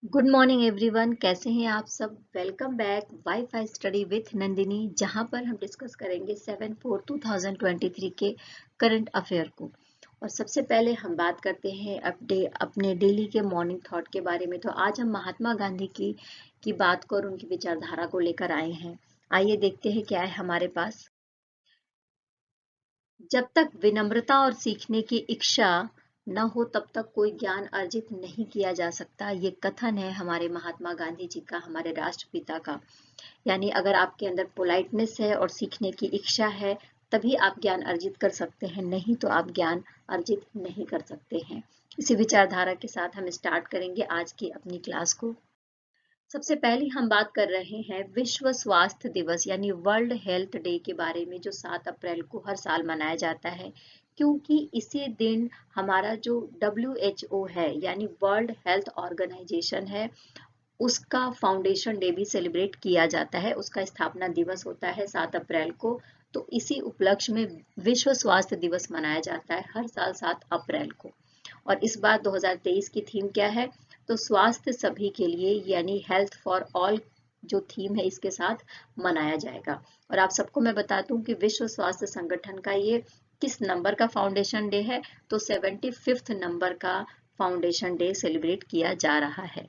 Good morning everyone, कैसे हैं आप सब। Welcome back wifi study with Nandini, जहां पर हम डिस्कस करेंगे 7/4/2023 के करंट अफेयर को। और सबसे पहले हम बात करते हैं अपने डेली के मॉर्निंग थॉट के बारे में। तो आज हम महात्मा गांधी की बात को और उनकी विचारधारा को लेकर आए हैं। आइए देखते हैं क्या है हमारे पास। जब तक विनम्रता और सीखने की इच्छा न हो तब तक कोई ज्ञान अर्जित नहीं किया जा सकता। ये कथन है हमारे महात्मा गांधी जी का, हमारे राष्ट्रपिता का। यानी अगर आपके अंदर पोलाइटनेस है और सीखने की इच्छा है तभी आप ज्ञान अर्जित कर सकते हैं, नहीं तो आप ज्ञान अर्जित नहीं कर सकते हैं। इसी विचारधारा के साथ हम स्टार्ट करेंगे आज की अपनी क्लास को। सबसे पहले हम बात कर रहे हैं विश्व स्वास्थ्य दिवस यानी वर्ल्ड हेल्थ डे के बारे में, जो 7 अप्रैल को हर साल मनाया जाता है। क्योंकि इसी दिन हमारा जो WHO है यानी वर्ल्ड हेल्थ ऑर्गेनाइजेशन है, उसका फाउंडेशन डे भी सेलिब्रेट किया जाता है। उसका स्थापना दिवस होता है 7 अप्रैल को। तो इसी उपलक्ष्य में विश्व स्वास्थ्य दिवस मनाया जाता है हर साल 7 अप्रैल को। और इस बार 2023 की थीम क्या है? तो स्वास्थ्य सभी के लिए यानी हेल्थ फॉर ऑल जो थीम है इसके साथ मनाया जाएगा। और आप सबको मैं बता दूं कि विश्व स्वास्थ्य संगठन का ये किस नंबर का फाउंडेशन डे है? तो 75th नंबर का फाउंडेशन डे सेलिब्रेट किया जा रहा है।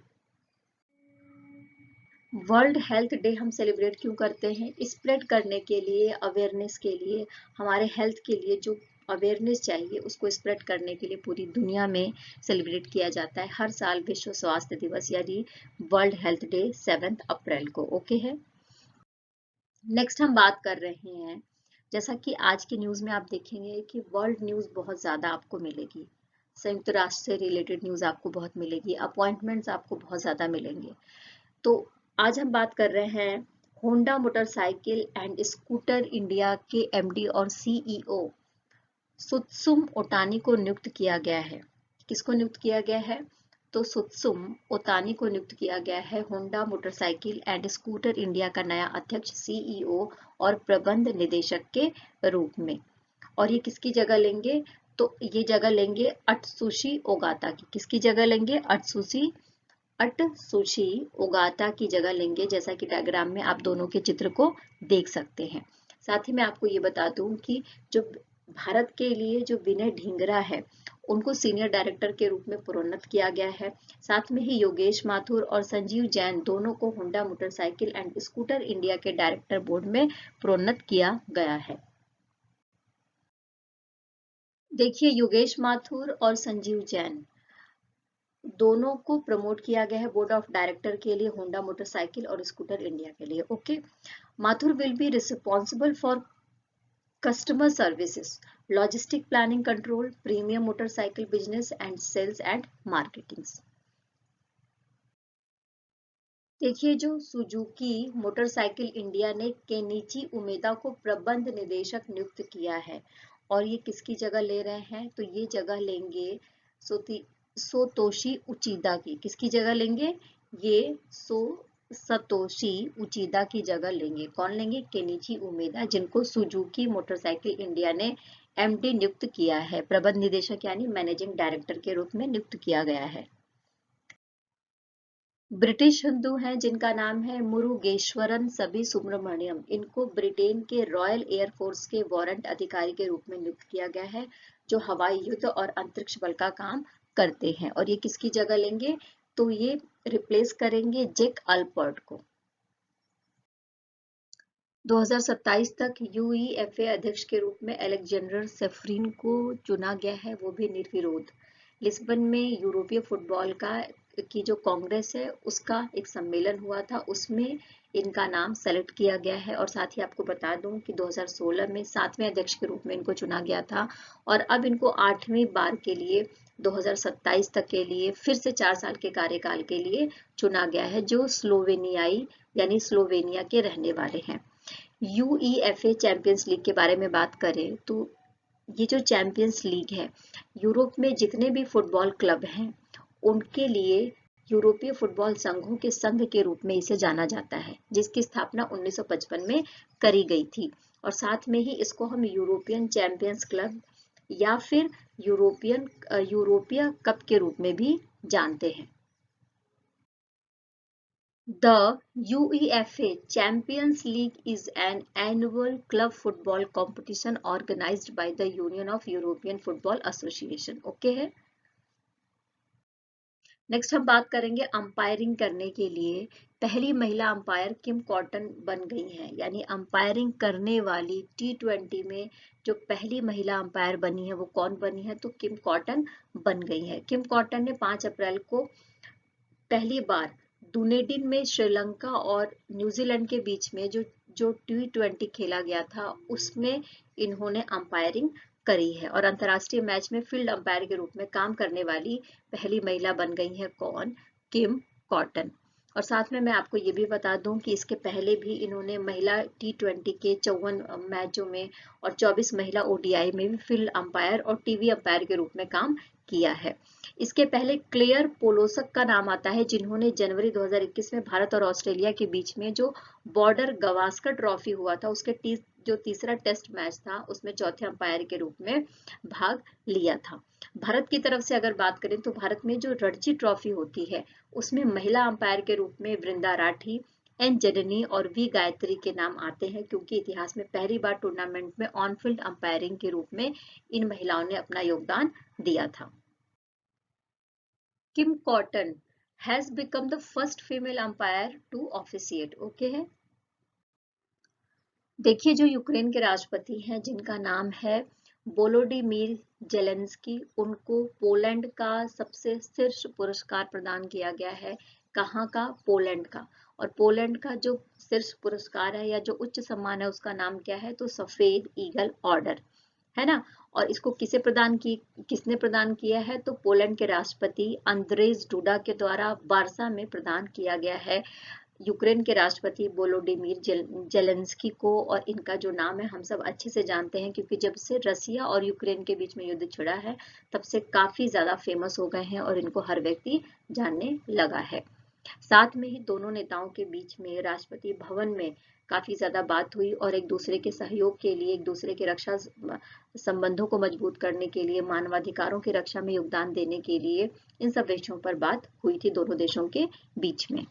वर्ल्ड हेल्थ डे हम सेलिब्रेट क्यों करते हैं? स्प्रेड करने के लिए, अवेयरनेस के लिए, हमारे हेल्थ के लिए जो अवेयरनेस चाहिए उसको स्प्रेड करने के लिए पूरी दुनिया में सेलिब्रेट किया जाता है हर साल विश्व स्वास्थ्य दिवस यानी वर्ल्ड हेल्थ डे 7 अप्रैल को। ओके है। नेक्स्ट हम बात कर रहे हैं, जैसा कि आज की न्यूज में आप देखेंगे कि वर्ल्ड न्यूज बहुत ज्यादा आपको मिलेगी। संयुक्त राष्ट्र से रिलेटेड न्यूज आपको बहुत मिलेगी, अपॉइंटमेंट्स आपको बहुत ज्यादा मिलेंगे। तो आज हम बात कर रहे हैं Honda motorcycle and scooter India के MD और CEO सुत्सुम ओटानी को नियुक्त किया गया है। किसको नियुक्त किया गया है? तो सुत्सुम ओतानी को नियुक्त किया गया है Honda motorcycle and scooter India का नया अध्यक्ष, CEO और प्रबंध निदेशक के रूप में। और ये किसकी जगह लेंगे? तो ये जगह लेंगे अटसुशी ओगाता की। किसकी जगह लेंगे? अटसुशी ओगाता की जगह लेंगे, जैसा कि डायग्राम में आप दोनों के चित्र को देख सकते हैं। साथ ही मैं आपको ये बता दूं कि जो भारत के लिए जो विनय ढींगरा है उनको सीनियर डायरेक्टर के रूप में प्रोन्नत किया गया है। साथ में ही योगेश माथुर और संजीव जैन दोनों को Honda motorcycle and scooter India के डायरेक्टर बोर्ड में प्रोन्नत किया गया है। देखिए, योगेश माथुर और संजीव जैन दोनों को प्रमोट किया गया है बोर्ड ऑफ डायरेक्टर के लिए होंडा मोटरसाइकिल और स्कूटर इंडिया के लिए। Okay. Mathur will be responsible for customer services, logistic planning control, premium motorcycle business and sales and marketing. देखिए, जो सुजुकी मोटरसाइकिल इंडिया ने केनिची उमेदा को प्रबंध निदेशक नियुक्त किया है। और ये किसकी जगह ले रहे हैं? तो ये जगह लेंगे सोतोशी उचिदा की। किसकी जगह लेंगे? ये सतोशी उचिदा की जगह लेंगे। कौन लेंगे? केनिची उमेदा, जिनको सुजुकी मोटरसाइकिल इंडिया ने MD नियुक्त किया है, प्रबंध निदेशक यानी मैनेजिंग डायरेक्टर के रूप में नियुक्त किया गया है। ब्रिटिश हिंदू हैं जिनका नाम है मुरुगेश्वरन सबी सुब्रमण्यम। इनको ब्रिटेन के रॉयल एयरफोर्स के वारंट अधिकारी के रूप में नियुक्त किया गया है, जो हवाई युद्ध और अंतरिक्ष बल का काम करते हैं। और ये किसकी जगह लेंगे? तो ये रिप्लेस करेंगे जैक अल्पर्ट को। 2027 तक UEFA अध्यक्ष के रूप में अलेक्जेंडर सेफरिन को चुना गया है, वो भी निर्विरोध। लिस्बन में यूरोपीय फुटबॉल की जो कांग्रेस है उसका एक सम्मेलन हुआ था, उसमें इनका नाम सेलेक्ट किया गया है। और साथ ही आपको बता दूं कि 2016 में 7वें अध्यक्ष के रूप में इनको चुना गया था। और अब इनको 8वीं बार के लिए 2027 तक के लिए फिर से 4 साल के कार्यकाल के लिए चुना गया है, जो स्लोवेनियाई यानी स्लोवेनिया के रहने वाले हैं। UEFA चैंपियंस लीग के बारे में बात करें तो ये जो चैंपियंस लीग है, यूरोप में जितने भी फुटबॉल क्लब हैं उनके लिए यूरोपीय फुटबॉल संघों के संघ के रूप में इसे जाना जाता है, जिसकी स्थापना 1955 में करी गई थी। और साथ में ही इसको हम यूरोपियन चैंपियंस क्लब या फिर यूरोपीय कप के रूप में भी जानते हैं। The UEFA Champions League is an annual club football competition organized by the Union of European Football Association. Okay है। नेक्स्ट हम बात करेंगे अंपायरिंग करने के लिए पहली महिला अंपायर किम कॉटन बन गई हैं, यानी अंपायरिंग करने वाली T20 में जो पहली महिला अंपायर बनी है वो कौन बनी है, तो किम कॉटन बन गई है। किम कॉटन ने 5 अप्रैल को पहली बार दुनेडिन में श्रीलंका और न्यूजीलैंड के बीच में जो जो T20 खेला गया था उसमें इन्होंने अंपायरिंग करी है और अंतर्राष्ट्रीय मैच में फील्ड अंपायर के रूप में काम करने वाली पहली महिला बन गई है कौन, किम कॉटन। और साथ में मैं आपको ये भी बता दूं कि इसके पहले भी इन्होंने महिला T20 के 54 मैचों में और 24 महिला ODI में भी फील्ड अंपायर और टीवी अंपायर के रूप में काम किया है। इसके पहले क्लेयर पोलोसक का नाम आता है जिन्होंने जनवरी 2021 में भारत और ऑस्ट्रेलिया के बीच में जो बॉर्डर गवास्कर ट्रॉफी हुआ था उसके जो तीसरा टेस्ट मैच था उसमें चौथे अंपायर के रूप में भाग लिया था। भारत की तरफ से अगर बात करें तो भारत में जो रणजी ट्रॉफी होती है उसमें महिला अंपायर के रूप में वृंदा राठी, एन जननी और वी गायत्री के नाम आते हैं क्योंकि इतिहास में पहली बार टूर्नामेंट में ऑन फील्ड अंपायरिंग के रूप में इन महिलाओं ने अपना योगदान दिया था। Kim Cotton has become the first female umpire to officiate. Okay है। देखिए जो यूक्रेन के राष्ट्रपति हैं जिनका नाम है वोलोडिमीर जेलेंस्की, उनको पोलैंड का सबसे शीर्ष पुरस्कार प्रदान किया गया है। कहाँ का, पोलैंड का। और पोलैंड का जो शीर्ष पुरस्कार है या जो उच्च सम्मान है उसका नाम क्या है, तो सफेद ईगल ऑर्डर है ना। और इसको किसने प्रदान किया है, तो पोलैंड के राष्ट्रपति अंद्रेज डूडा के द्वारा वार्सा में प्रदान किया गया है यूक्रेन के राष्ट्रपति वोलोडिमीर जेलेंस्की को। और इनका जो नाम है हम सब अच्छे से जानते हैं क्योंकि जब से रसिया और यूक्रेन के बीच में युद्ध छिड़ा है तब से काफी ज्यादा फेमस हो गए हैं और इनको हर व्यक्ति जानने लगा है। साथ में ही दोनों नेताओं के बीच में राष्ट्रपति भवन में काफी ज्यादा बात हुई और एक दूसरे के सहयोग के लिए, एक दूसरे के रक्षा संबंधों को मजबूत करने के लिए, मानवाधिकारों की रक्षा में योगदान देने के लिए इन सब विषयों पर बात हुई थी दोनों देशों के बीच में।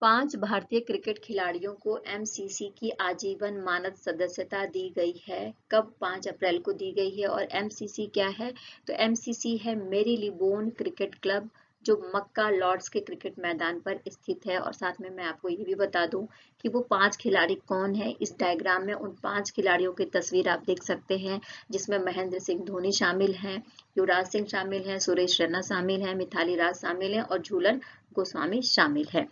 5 भारतीय क्रिकेट खिलाड़ियों को MCC की आजीवन मानद सदस्यता दी गई है। कब, 5 अप्रैल को दी गई है। और MCC क्या है, तो MCC है मेरीलिबोन क्रिकेट क्लब जो मक्का लॉर्ड्स के क्रिकेट मैदान पर स्थित है। और साथ में मैं आपको ये भी बता दूं कि वो 5 खिलाड़ी कौन है। इस डायग्राम में उन 5 खिलाड़ियों की तस्वीर आप देख सकते हैं जिसमें महेंद्र सिंह धोनी शामिल हैं, युवराज सिंह शामिल हैं, सुरेश रैना शामिल हैं, मिथाली राज शामिल हैं और झूलन गोस्वामी शामिल है।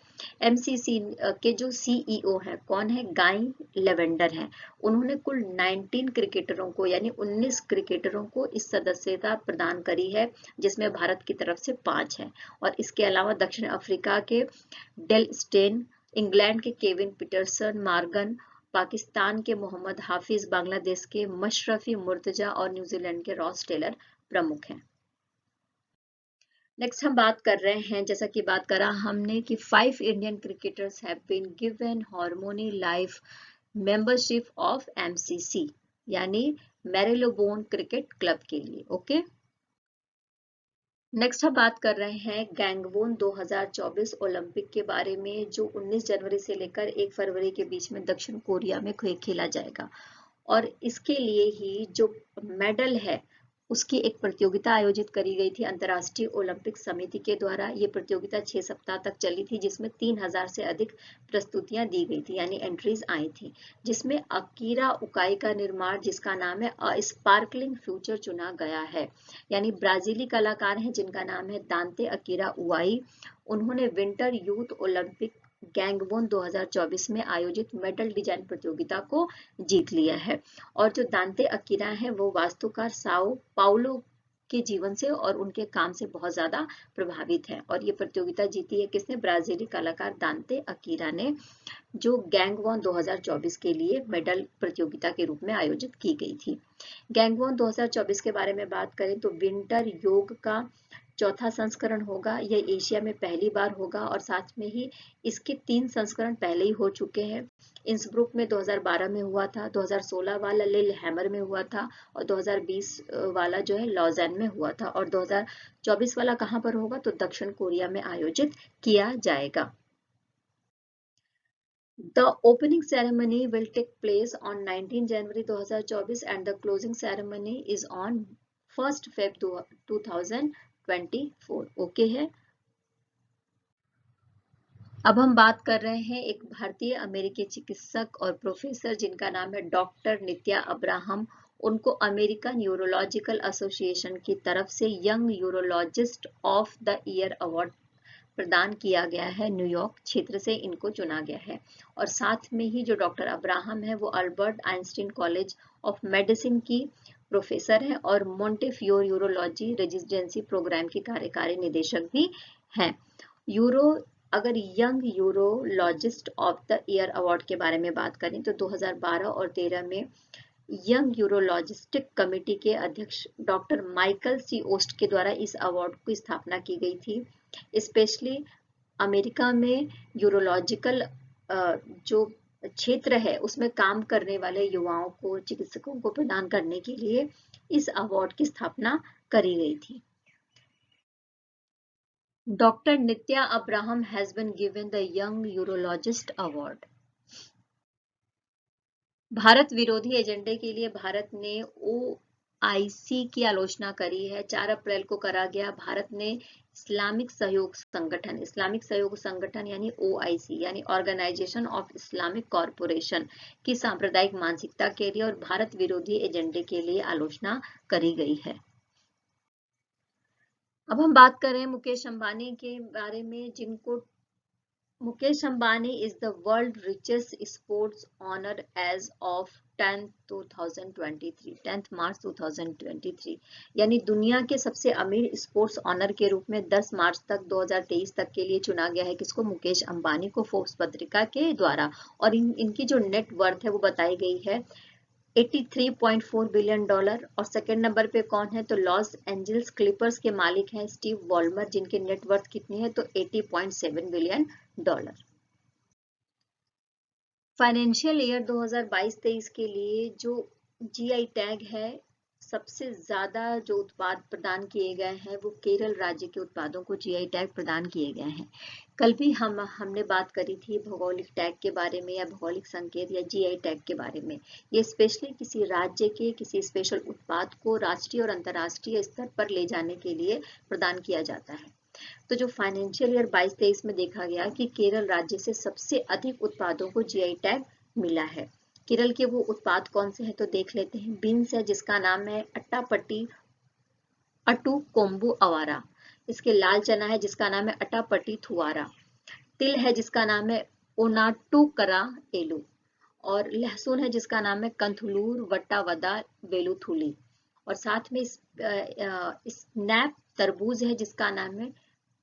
MCC के जो CEO हैं कौन है, गाय लेवेंडर हैं। उन्होंने कुल 19 क्रिकेटरों को यानी 19 क्रिकेटरों को इस सदस्यता प्रदान करी है जिसमें भारत की तरफ से 5 हैं। और इसके अलावा दक्षिण अफ्रीका के डेल स्टेन, इंग्लैंड के केविन पीटरसन मॉर्गन, पाकिस्तान के मोहम्मद हाफिज, बांग्लादेश के मशरफी मुर्तजा और न्यूजीलैंड के रॉस टेलर प्रमुख हैं। नेक्स्ट हम बात कर रहे हैं, जैसा कि बात करा हमने कि 5 Indian cricketers have been given harmony life membership of MCC यानी मैरिलोबोन क्रिकेट क्लब के लिए। ओके। नेक्स्ट हम बात कर रहे हैं गैंगवोन 2024 ओलंपिक के बारे में जो 19 जनवरी से लेकर 1 फरवरी के बीच में दक्षिण कोरिया में खेला जाएगा। और इसके लिए ही जो मेडल है उसकी एक प्रतियोगिता आयोजित करी गई थी अंतर्राष्ट्रीय ओलंपिक समिति के द्वारा। ये प्रतियोगिता 6 सप्ताह तक चली थी जिसमें 3000 से अधिक प्रस्तुतियां दी गई थी यानी एंट्रीज आई थी, जिसमें अकीरा उकाई का निर्माण जिसका नाम है अ स्पार्कलिंग फ्यूचर चुना गया है। यानी ब्राजीली कलाकार हैं जिनका नाम है दांते अकीरा उआई। उन्होंने विंटर यूथ ओलंपिक गैंगवोन 2024 में आयोजित मेडल डिजाइन प्रतियोगिता को जीत लिया है। और जो दांते अकीरा हैं वो वास्तुकार साओ पाउलो के जीवन से और उनके काम से बहुत ज्यादा प्रभावित है। और ये प्रतियोगिता जीती है किसने, ब्राजीली कलाकार दांते अकीरा ने, जो गैंगवॉन 2024 के लिए मेडल प्रतियोगिता के रूप में आयोजित की गई थी। गैंगवॉन 2024 के बारे में बात करें तो विंटर योग का चौथा संस्करण होगा। यह एशिया में पहली बार होगा और साथ में ही इसके 3 संस्करण पहले ही हो चुके हैं। इंसब्रुक में 2012 में हुआ था, 2016 वाला लिलहैमर में हुआ था और 2020 वाला जो है लॉज़ेन में हुआ था और 2024 वाला कहाँ पर होगा तो दक्षिण कोरिया में आयोजित किया जाएगा। The opening ceremony will take place on 19 January 2024 and the closing ceremony is on 1st Feb 2024. Okay है। अब हम बात कर रहे हैं एक भारतीय अमेरिकी चिकित्सक और प्रोफेसर जिनका नाम है डॉक्टर नित्या अब्राहम। उनको अमेरिकन यूरोलॉजिकल एसोसिएशन की तरफ से young urologist of the year award प्रदान किया गया है। न्यूयॉर्क क्षेत्र से इनको चुना गया है और साथ में ही जो डॉक्टर अब्राहम है वो Albert Einstein college of medicine की प्रोफेसर है और मोंटेफियोर यूरोलॉजी रेजिडेंसी प्रोग्राम की कार्यकारी निदेशक भी हैं। अगर young urologist of the year award के बारे में बात करें तो 2012 और 13 में यंग यूरोलॉजिस्टिक कमेटी के अध्यक्ष डॉक्टर माइकल सी ओस्ट के द्वारा इस अवार्ड की स्थापना की गई थी। स्पेशली अमेरिका में यूरोलॉजिकल जो क्षेत्र है उसमें काम करने वाले युवाओं को, चिकित्सकों को प्रदान करने के लिए इस अवार्ड की स्थापना करी गई थी। Doctor Nitya Abraham has been given the young urologist award. Bharat विरोधी एजेंडे के लिए भारत ने OIC की आलोचना करी है। 4 अप्रैल को करा गया। भारत ने इस्लामिक सहयोग संगठन यानी OIC यानी ऑर्गेनाइजेशन ऑफ इस्लामिक कॉरपोरेशन की सांप्रदायिक मानसिकता के लिए और भारत विरोधी एजेंडे के लिए आलोचना करी गई है। अब हम बात करें मुकेश अंबानी के बारे में, जिनको Mukesh Ambani is the world richest sports owner as of 10th मार्च 2023 यानी दुनिया के सबसे अमीर स्पोर्ट्स ऑनर के रूप में 10 मार्च तक 2023 तक के लिए चुना गया है। किसको? मुकेश अंबानी को, फोर्ब्स पत्रिका के द्वारा। और इनकी जो नेट वर्थ है वो बताई गई है $83.4 बिलियन। और सेकंड नंबर पे कौन है तो लॉस एंजल्स क्लिपर्स के मालिक हैं स्टीव वॉल्मर, जिनकी नेट वर्थ कितनी है तो $80.7 बिलियन। फाइनेंशियल ईयर 2022-23 के लिए जो GI टैग है, सबसे ज्यादा जो उत्पाद प्रदान किए गए हैं वो केरल राज्य के उत्पादों को GI टैग प्रदान किए गए हैं। कल भी हमने बात करी थी भौगोलिक टैग के बारे में या भौगोलिक संकेत या GI टैग के बारे में। ये स्पेशली किसी राज्य के किसी स्पेशल उत्पाद को राष्ट्रीय और अंतर्राष्ट्रीय स्तर पर ले जाने के लिए प्रदान किया जाता है। तो जो फाइनेंशियल ईयर 22-23 में देखा गया कि केरल राज्य से सबसे अधिक उत्पादों को GI टैग मिला है। केरल के वो उत्पाद कौन से हैं तो देख लेते हैं। बीन्स है जिसका नाम है अट्टापट्टी अटू कोम्बू अवारा। इसके लाल चना है जिसका नाम है अट्टापट्टी थुआरा। तिल है जिसका नाम है ओनाटू करा एलू। और लहसुन है जिसका नाम है कंथुलूर वट्टावदा वेलुथुली। और साथ में स्नैप तरबूज है जिसका नाम है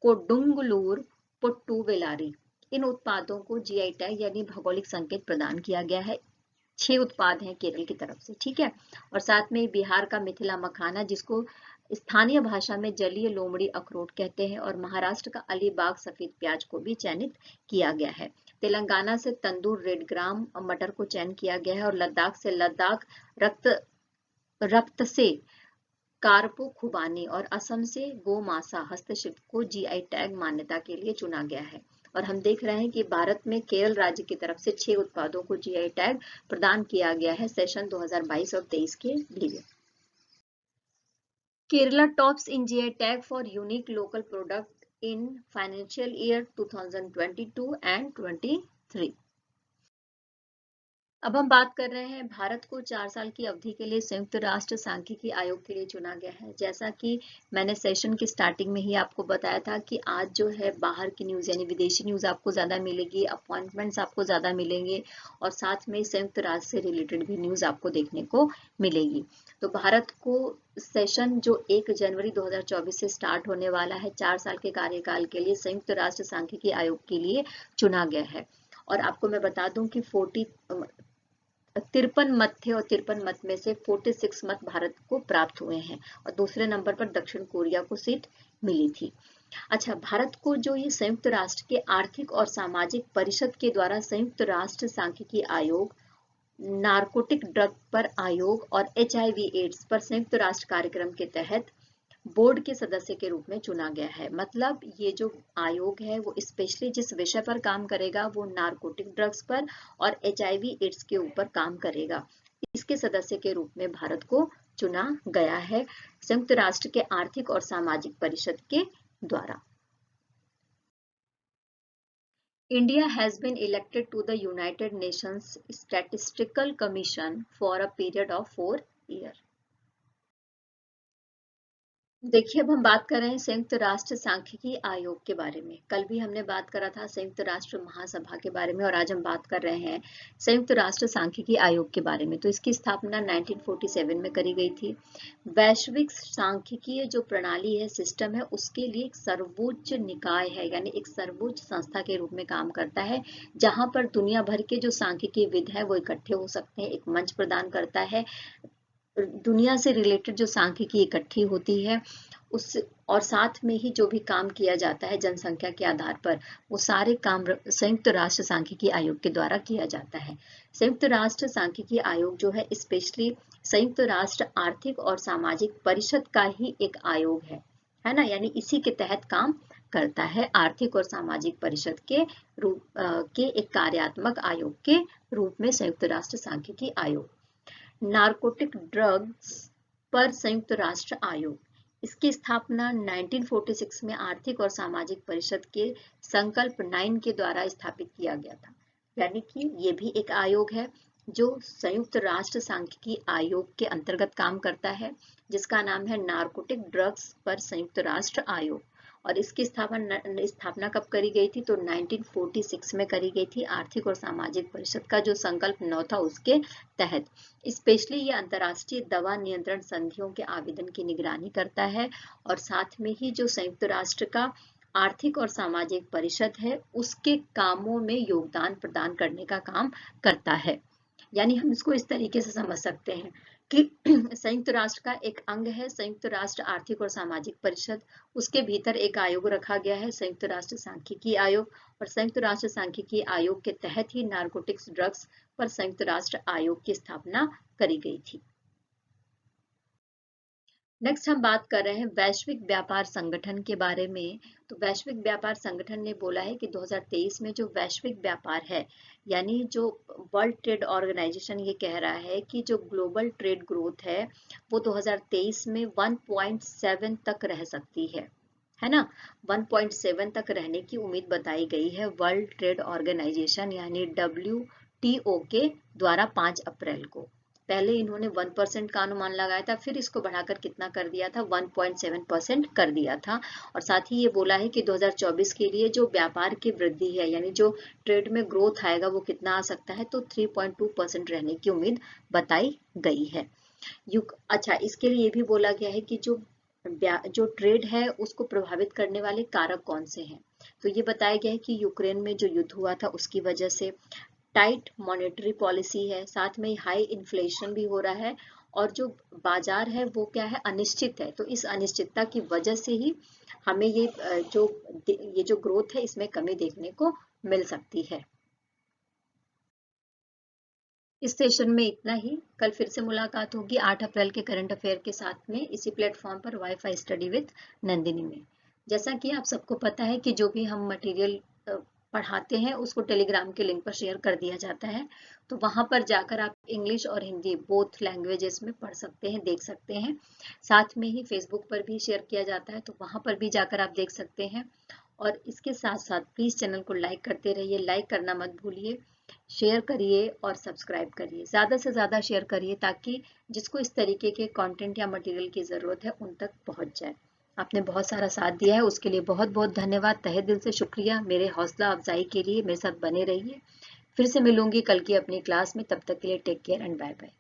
कोडुंगलूर पुट्टू वेलारी। इन उत्पादों को GI टैग यानी भौगोलिक संकेत प्रदान किया गया है। 6 उत्पाद हैं केरल की तरफ से, ठीक है। और साथ में बिहार का मिथिला मखाना जिसको स्थानीय भाषा में जलीय लोमड़ी अखरोट कहते हैं और महाराष्ट्र का अलीबाग सफेद प्याज को भी चयनित किया गया है। तेलंगाना से तंदूर रेड ग्राम मटर को चयन किया गया है और लद्दाख से लद्दाख रक्त से कारपो खुबानी और असम से गोमासा हस्तशिल्प को GI टैग मान्यता के लिए चुना गया है। और हम देख रहे हैं कि भारत में केरल राज्य की तरफ से 6 उत्पादों को GI टैग प्रदान किया गया है सेशन 2022 और 23 के लिए। Kerala tops in GI tag for unique local product in financial year 2022 and 23। अब हम बात कर रहे हैं भारत को 4 साल की अवधि के लिए संयुक्त राष्ट्र सांख्यिकी आयोग के लिए चुना गया है। जैसा कि मैंने सेशन की स्टार्टिंग में ही आपको बताया था कि आज जो है बाहर की न्यूज़ यानी विदेशी न्यूज़ आपको ज़्यादा मिलेगी, अपॉइंटमेंट्स आपको ज़्यादा मिलेंगे और साथ में संयुक्त राष्ट्र से रिलेटेड भी न्यूज़ आपको देखने को मिलेगी। तो भारत को सेशन जो 1 जनवरी 2024 से स्टार्ट होने वाला है 4 साल के कार्यकाल के लिए संयुक्त राष्ट्र सांख्यिकी आयोग के लिए चुना गया है। और आपको मैं बता दूं कि 53 मत थे और 53 मत में से 46 मत भारत को प्राप्त हुए हैं और दूसरे नंबर पर दक्षिण कोरिया को सीट मिली थी। अच्छा, भारत को जो ये संयुक्त राष्ट्र के आर्थिक और सामाजिक परिषद के द्वारा संयुक्त राष्ट्र सांख्यिकी आयोग, नारकोटिक ड्रग पर आयोग और HIV एड्स पर संयुक्त राष्ट्र कार्यक्रम के तहत बोर्ड के सदस्य के रूप में चुना गया है। मतलब ये जो आयोग है वो स्पेशली जिस विषय पर काम करेगा वो नारकोटिक ड्रग्स पर और HIV एड्स के ऊपर काम करेगा। इसके सदस्य के रूप में भारत को चुना गया है संयुक्त राष्ट्र के आर्थिक और सामाजिक परिषद के द्वारा। India has been elected to the United Nations Statistical Commission for a period of 4 years. देखिए, अब हम बात कर रहे हैं संयुक्त राष्ट्र सांख्यिकी आयोग के बारे में। कल भी हमने बात करा था संयुक्त राष्ट्र महासभा के बारे में और आज हम बात कर रहे हैं संयुक्त राष्ट्र सांख्यिकी आयोग के बारे में। तो इसकी स्थापना 1947 में करी गई थी। वैश्विक सांख्यिकीय जो प्रणाली है, सिस्टम है, उसके लिए एक सर्वोच्च निकाय है, यानी एक सर्वोच्च संस्था के रूप में काम करता है, जहां पर दुनिया भर के जो सांख्यिकीय विद है वो इकट्ठे हो सकते हैं, एक मंच प्रदान करता है। दुनिया से रिलेटेड जो सांख्यिकी इकट्ठी होती है उस और साथ में ही जो भी काम किया जाता है जनसंख्या के आधार पर, वो सारे काम संयुक्त राष्ट्र सांख्यिकी आयोग के द्वारा किया जाता है। संयुक्त राष्ट्र सांख्यिकी आयोग जो है स्पेशली संयुक्त राष्ट्र आर्थिक और सामाजिक परिषद का ही एक आयोग है ना, यानी इसी के तहत काम करता है। आर्थिक और सामाजिक परिषद के रूप के एक कार्यात्मक आयोग के रूप में संयुक्त राष्ट्र सांख्यिकी आयोग। नारकोटिक ड्रग्स पर संयुक्त राष्ट्र आयोग, इसकी स्थापना 1946 में आर्थिक और सामाजिक परिषद के संकल्प 9 के द्वारा स्थापित किया गया था। यानी कि ये भी एक आयोग है जो संयुक्त राष्ट्र सांख्यिकी आयोग के अंतर्गत काम करता है, जिसका नाम है नारकोटिक ड्रग्स पर संयुक्त राष्ट्र आयोग। और इसकी स्थापना कब करी गई थी? तो 1946 में करी गई थी। आर्थिक और सामाजिक परिषद का जो संकल्प 9 था उसके तहत। स्पेशली ये अंतर्राष्ट्रीय दवा नियंत्रण संधियों के आवेदन की निगरानी करता है और साथ में ही जो संयुक्त राष्ट्र का आर्थिक और सामाजिक परिषद है उसके कामों में योगदान प्रदान करने का काम करता है। यानी हम इसको इस तरीके से समझ सकते हैं कि संयुक्त राष्ट्र का एक अंग है संयुक्त राष्ट्र आर्थिक और सामाजिक परिषद, उसके भीतर एक आयोग रखा गया है संयुक्त राष्ट्र सांख्यिकी आयोग, और संयुक्त राष्ट्र सांख्यिकी आयोग के तहत ही नारकोटिक्स ड्रग्स पर संयुक्त राष्ट्र आयोग की स्थापना करी गई थी। नेक्स्ट हम बात कर रहे हैं वैश्विक व्यापार संगठन के बारे में। तो वैश्विक व्यापार संगठन ने बोला है कि 2023 में जो वैश्विक व्यापार है, यानी जो वर्ल्ड ट्रेड ऑर्गेनाइजेशन ये कह रहा है कि जो ग्लोबल ट्रेड ग्रोथ है वो 2023 में 1.7 तक रह सकती है ना। 1.7 तक रहने की उम्मीद बताई गई है वर्ल्ड ट्रेड ऑर्गेनाइजेशन यानी WTO के द्वारा 5 अप्रैल को। पहले इन्होंने 1% का अनुमान लगाया था, फिर इसको बढ़ाकर कितना कर दिया था? 1.7% कर दिया था। और साथ ही ये बोला है कि 2024 के लिए जो व्यापार की वृद्धि है, यानी जो ट्रेड में ग्रोथ आएगा वो कितना आ सकता है? तो 3.2% रहने की उम्मीद बताई गई है। अच्छा, इसके लिए ये भी बोला गया है कि जो ट्रेड है उसको प्रभावित करने वाले कारक कौन से हैं? तो ये बताया गया है कि यूक्रेन में जो युद्ध हुआ था उसकी वजह से, टाइट मॉनेटरी पॉलिसी है, साथ में हाई इन्फ्लेशन भी हो रहा है, और जो बाजार है वो क्या है? अनिश्चित है। तो इस अनिश्चितता की वजह से ही हमें ये जो ग्रोथ है इसमें कमी देखने को मिल सकती है। इस सेशन में इतना ही। कल फिर से मुलाकात होगी 8 अप्रैल के करंट अफेयर के साथ में इसी प्लेटफॉर्म पर वाईफाई स्टडी विद नंदिनी में। जैसा कि आप सबको पता है कि जो भी हम मटेरियल पढ़ाते हैं उसको टेलीग्राम के लिंक पर शेयर कर दिया जाता है, तो वहां पर जाकर आप इंग्लिश और हिंदी बोथ लैंग्वेजेस में पढ़ सकते हैं, देख सकते हैं। साथ में ही फेसबुक पर भी शेयर किया जाता है, तो वहां पर भी जाकर आप देख सकते हैं। और इसके साथ साथ प्लीज चैनल को लाइक करते रहिए, लाइक करना मत भूलिए, शेयर करिए और सब्सक्राइब करिए, ज़्यादा से ज़्यादा शेयर करिए ताकि जिसको इस तरीके के कंटेंट या मटेरियल की ज़रूरत है उन तक पहुंच जाए। आपने बहुत सारा साथ दिया है, उसके लिए बहुत बहुत धन्यवाद, तहे दिल से शुक्रिया। मेरे हौसला अफजाई के लिए मेरे साथ बने रहिए। फिर से मिलूंगी कल की अपनी क्लास में, तब तक के लिए take care and bye bye.